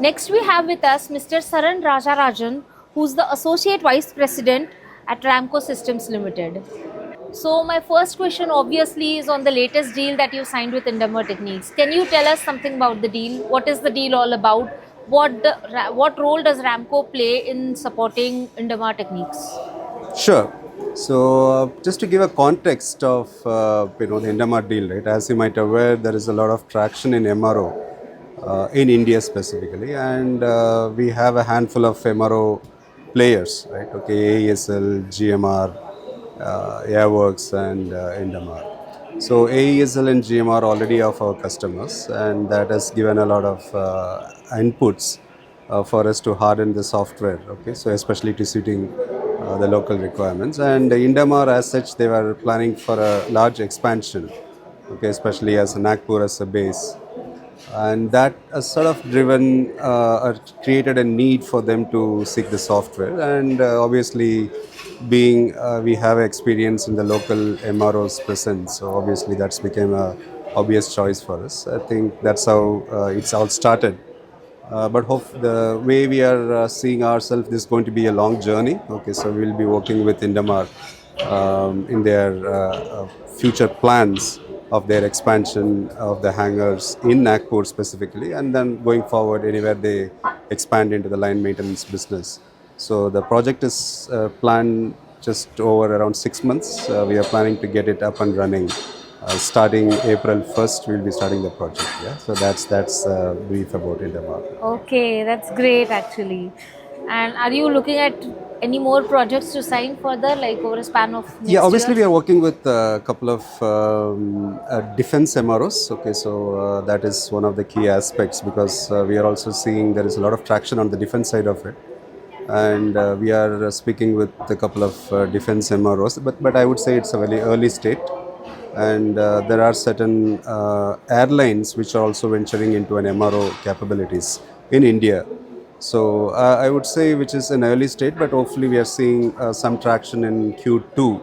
Next, we have with us Mr. Saran Rajarajan, who's the Associate Vice President at Ramco Systems Limited. So, my first question obviously is on the latest deal that you signed with Indema Techniques. Can you tell us something about the deal? What is the deal all about? What role does Ramco play in supporting Indema Techniques? Sure. So, just to give a context of the Indema deal, right? As you might aware, there is a lot of traction in MRO in India specifically, and we have a handful of MRO players, right? Okay, AIESL, GMR, Airworks, and Indemar. So AESL and GMR are already of our customers, and that has given a lot of inputs for us to harden the software. Okay, so especially to suiting the local requirements. And Indemar, as such, they were planning for a large expansion. Okay, especially as Nagpur as a base, and that has sort of driven or created a need for them to seek the software. And obviously, being we have experience in the local MROs presence, so obviously that's became a obvious choice for us. I think that's how it's all started. But hope the way we are seeing ourselves, this is going to be a long journey. Okay, so we'll be working with Indemar in their future plans of their expansion of the hangars in Nagpur specifically, and then going forward anywhere they expand into the line maintenance business. So the project is planned just over around 6 months. We are planning to get it up and running. Starting April 1st, we'll be starting the project. Yeah, so that's brief about Indema. Okay, that's great actually. And are you looking at any more projects to sign further, like over a span of Yeah, next obviously year? we are working with a couple of defense MROs. Okay, so that is one of the key aspects because we are also seeing there is a lot of traction on the defense side of it, and we are speaking with a couple of defense MROs. But I would say it's a very early state, and there are certain airlines which are also venturing into an MRO capabilities in India. So I would say which is an early state, but hopefully we are seeing some traction in Q2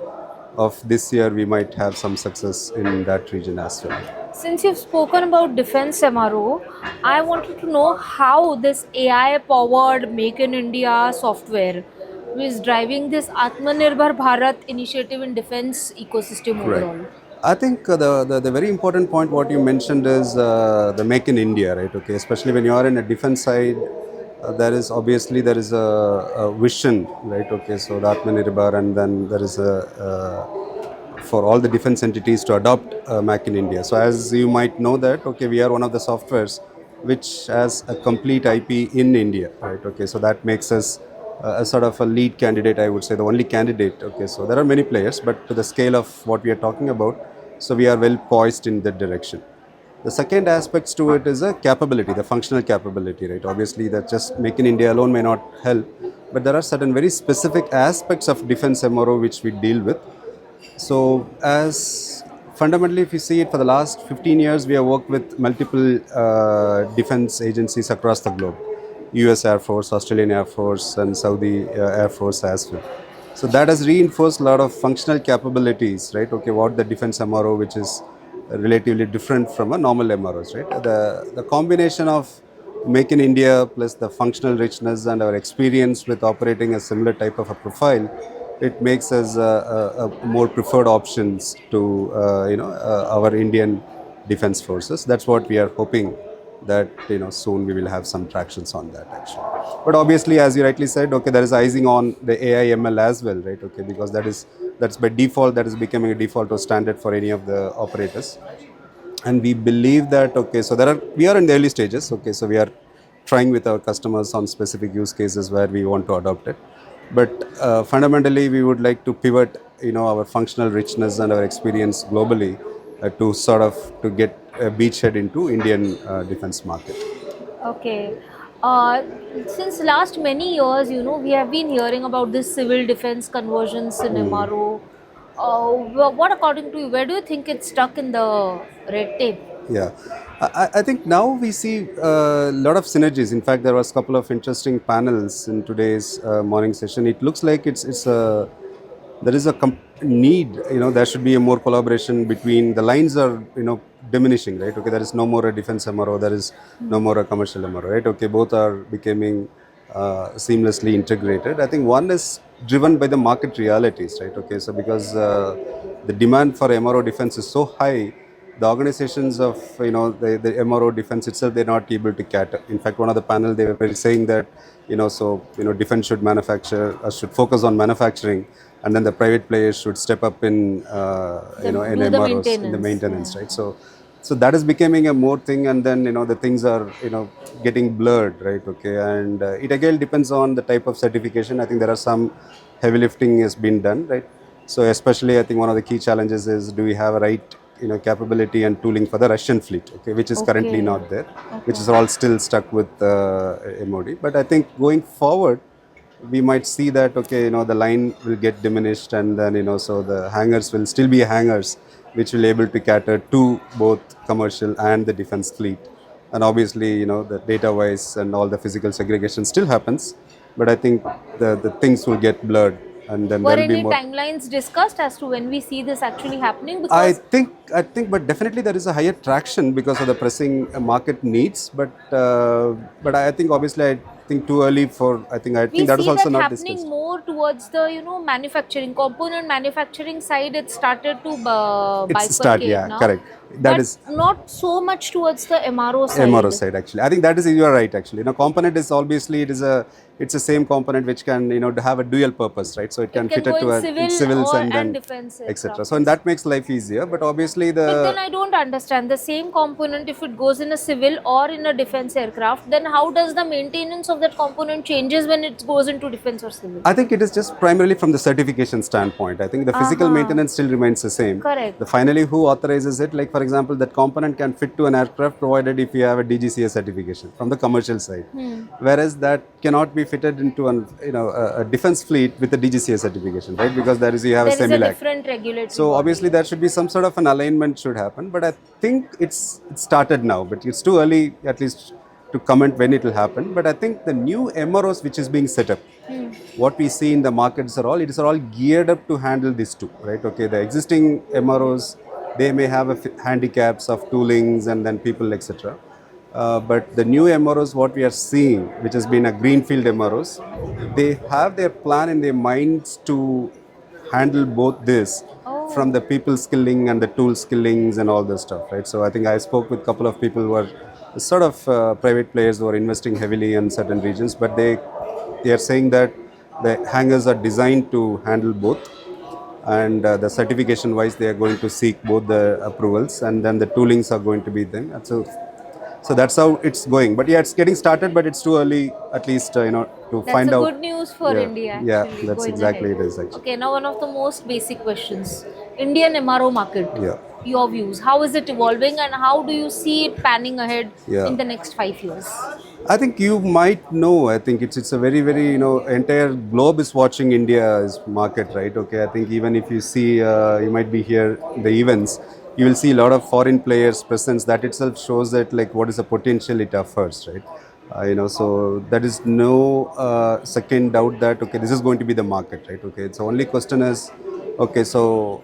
of this year. We might have some success in that region as well. Since you've spoken about defense MRO, I wanted to know how this AI powered Make in India software is driving this Atmanirbhar Bharat initiative in defense ecosystem Correct. overall. I think the very important point what you mentioned is the make in India, right? Okay, especially when you are in a defense side, there is a vision, right? Okay, so the Atmanirbhar, and then there is a for all the defense entities to adopt Mac in India. So as you might know that, okay, we are one of the softwares which has a complete IP in India, right? Okay, so that makes us a sort of a lead candidate, I would say, the only candidate. Okay, so there are many players, but to the scale of what we are talking about, so we are well poised in that direction. The second aspects to it is a capability, the functional capability, right? Obviously, that just Make in India alone may not help, but there are certain very specific aspects of defense MRO which we deal with. So, as fundamentally, if you see it, for the last 15 years, we have worked with multiple defense agencies across the globe, US Air Force, Australian Air Force, and Saudi Air Force as well. So, that has reinforced a lot of functional capabilities, right? Okay, what the defense MRO, which is relatively different from a normal MROs, right? The combination of Make in India plus the functional richness and our experience with operating a similar type of a profile, it makes us a more preferred options to our Indian defense forces. That's what we are hoping that soon we will have some tractions on that actually. But obviously, as you rightly said, okay, there is icing on the AI/ML as well, right? Okay, because that's by default, that is becoming a default or standard for any of the operators. And we believe that, okay, so we are in the early stages. Okay, so we are trying with our customers on specific use cases where we want to adopt it, but fundamentally we would like to pivot our functional richness and our experience globally to sort of to get a beachhead into Indian defense market. Okay. Since last many years, we have been hearing about this civil defense conversions in MRO. What, according to you, where do you think it's stuck in the red tape? Yeah, I think now we see a lot of synergies. In fact, there was a couple of interesting panels in today's morning session. It looks like it's a there is a need, there should be a more collaboration between the lines are, diminishing, right? Okay, there is no more a defense MRO, there is no more a commercial MRO, right? Okay, both are becoming seamlessly integrated. I think one is driven by the market realities, right? Okay, so because the demand for MRO defense is so high, the organizations of the MRO defense itself, they're not able to cater. In fact, one of the panel they were saying that defense should should focus on manufacturing, and then the private players should step up in in Do the MROs in the maintenance. maintenance, right? So that is becoming a more thing, and then the things are getting blurred, right? Okay, and it again depends on the type of certification. I think there are some heavy lifting has been done, right? So especially I think one of the key challenges is, do we have a right capability and tooling for the Russian fleet, okay, which is currently Okay. not there, which is all still stuck with MOD. But I think going forward, we might see that the line will get diminished, and then so the hangars will still be hangars which will able to cater to both commercial and the defense fleet. And obviously the data wise and all the physical segregation still happens, but I think the things will get blurred, and then Were there will be any more. timelines discussed as to when we see this actually happening? I Because think, but definitely there is a higher traction because of the pressing market needs. But I think obviously I think too early for. I we think that is see also that not happening discussed. more towards the manufacturing component manufacturing side. It started to It's start, bifurcate yeah, now, correct. That but is not so much towards the MRO MRO side. side actually. I think that is, you are right actually. Component is obviously it's a same component which can to have a dual purpose, right? So it It can can fit go it to in in civil civils or and and then defense etc. aircraft So and also. that makes life easier. But obviously But then the I don't understand the same component if it goes in a civil or in a defense aircraft. Then how does the maintenance of that component changes when it goes into defense or civil? I think it is just primarily from the certification standpoint. I think the physical Uh-huh. maintenance still remains the same. The Correct. finally who authorizes it, like for example, that component can fit to an aircraft provided if you have a DGCA certification from the commercial side, whereas that cannot be fitted into an a defense fleet with a DGCA certification, right? Because there is you have a There is a semi-lac. different regulatory So obviously body. there should be some sort of an alignment should happen, but I think it started now, but it's too early at least to comment when it will happen. But I think the new MROs which is being set up, what we see in the markets are all, it is all geared up to handle these two, right? Okay, the existing MROs, they may have handicaps of toolings and then people, etc. But the new MROs, what we are seeing, which has been a greenfield MROs, they have their plan in their minds to handle both this, from Oh, the people skilling and the tool skillings and all this stuff, right? So I think I spoke with a couple of people who are sort of private players who are investing heavily in certain regions, but they are saying that the hangars are designed to handle both, and the certification wise they are going to seek both the approvals, and then the toolings are going to be them. And so that's how it's going. But yeah, it's getting started, but it's too early at least to that's a find out. good news for Yeah, India yeah, actually that's going exactly ahead. it is actually. Okay, now one of the most basic questions. Indian MRO market. Yeah, Your views. How is it evolving and how do you see it panning ahead yeah. in the next 5 years? I think you might know. I think it's a very very entire globe is watching India's market, right? Okay, I think even if you see you might be here in the events, you will see a lot of foreign players presence. That itself shows that like what is the potential it offers, right? So there is no second doubt that okay, this is going to be the market, right? Okay, it's the only question is okay, so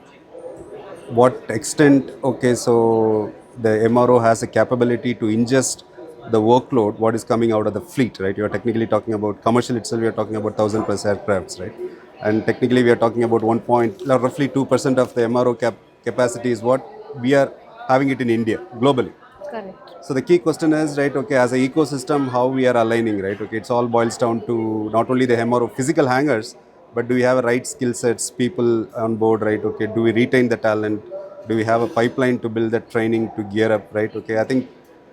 what extent, okay, so the MRO has a capability to ingest the workload what is coming out of the fleet, right? You are technically talking about commercial itself, we are talking about 1,000 plus aircrafts, right? And technically we are talking about roughly 2% of the MRO capacity is what we are having it in India globally. Correct. So the key question is, right, okay, as an ecosystem, how we are aligning, right? Okay, it's all boils down to not only the MRO physical hangars, but do we have a right skill sets, people on board, right? Okay, do we retain the talent? Do we have a pipeline to build that training to gear up, right? Okay, I think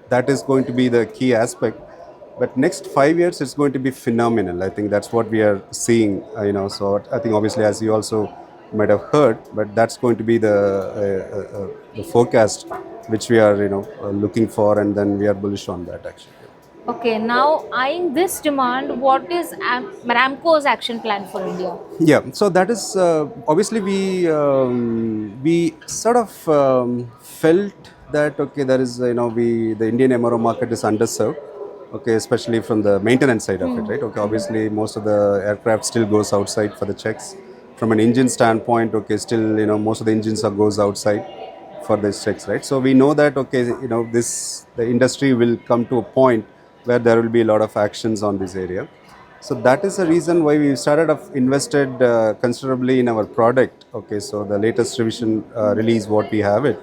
that is going to be the key aspect. But next 5 years, it's going to be phenomenal. I think that's what we are seeing. So I think obviously, as you also might have heard, but that's going to be the forecast which we are looking for, and then we are bullish on that actually. Okay, now eyeing this demand, what is Ramco's action plan for India? Yeah, so that is obviously we sort of felt that okay, there is we the Indian MRO market is underserved, okay, especially from the maintenance side of it, right? Okay, obviously most of the aircraft still goes outside for the checks, from an engine standpoint, okay, still, most of the engines are goes outside for these checks, right? So we know that, okay, the industry will come to a point where there will be a lot of actions on this area. So that is the reason why we started of invested considerably in our product. Okay, so the latest revision release what we have it,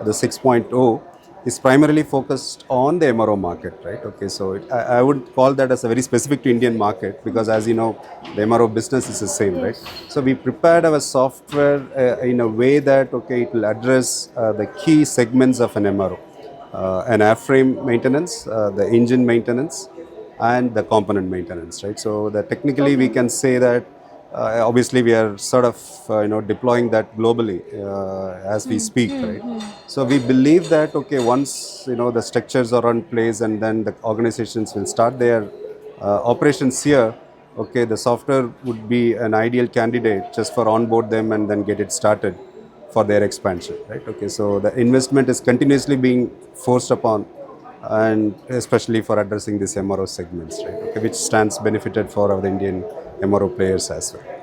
the 6.0 is primarily focused on the MRO market, right? Okay, so I would call that as a very specific to Indian market, because as you know, the MRO business is the same, right? Yes. So we prepared our software in a way that, okay, it will address the key segments of an MRO, an airframe maintenance, the engine maintenance, and the component maintenance, right? So that technically we Okay. can say that obviously we are sort of deploying that globally as we speak, right? So we believe that, okay, once the structures are in place and then the organizations will start their operations here, okay, the software would be an ideal candidate just for onboard them and then get it started for their expansion, right? Okay, so the investment is continuously being forced upon, and especially for addressing these MRO segments, right? Okay, which stands benefited for our Indian MRO players as well.